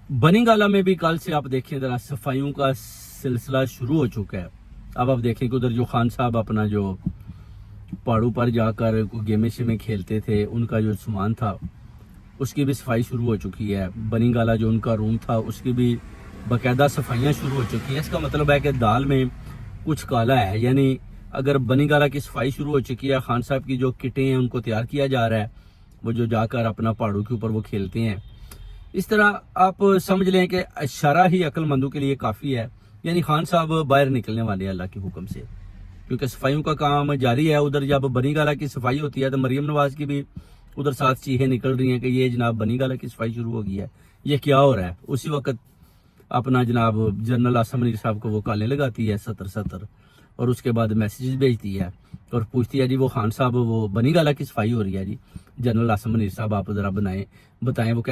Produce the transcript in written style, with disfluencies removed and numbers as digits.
बनी गाला में भी कल से आप देखें जरा सफाइयों का सिलसिला शुरू हो चुका है। अब आप देखें कि उधर जो खान साहब अपना जो पहाड़ों पर जाकर गेमें शेमें खेलते थे, उनका जो सामान था उसकी भी सफाई शुरू हो चुकी है। बनी गाला जो उनका रूम था उसकी भी बाकायदा सफाइयाँ शुरू हो चुकी हैं। इसका मतलब है कि दाल में कुछ काला है, यानी अगर बनी गाला की सफाई शुरू हो चुकी है, खान साहब की जो किटें हैं उनको तैयार किया जा रहा है, वो जो जाकर अपना पहाड़ों के ऊपर वो खेलते हैं। इस तरह आप समझ लें कि इशारा ही अक्लमंदों के लिए काफ़ी है, यानी खान साहब बाहर निकलने वाले हैं अल्लाह के हुक्म से, क्योंकि सफाइयों का काम जारी है। उधर जब बनी गाला की सफाई होती है तो मरीम नवाज की भी उधर साथ चीखें निकल रही हैं कि ये जनाब बनी गाला की सफाई शुरू हो गई है, ये क्या हो रहा है। उसी वक्त अपना जनाब जनरल आसम मनीर साहब को वो कालें लगाती है 70 और उसके बाद मैसेजेस भेजती है और पूछती है जी वो खान साहब वो बनी गाला की सफाई हो रही है जी, जनरल आसम मनीर साहब आप ज़रा बताएं वो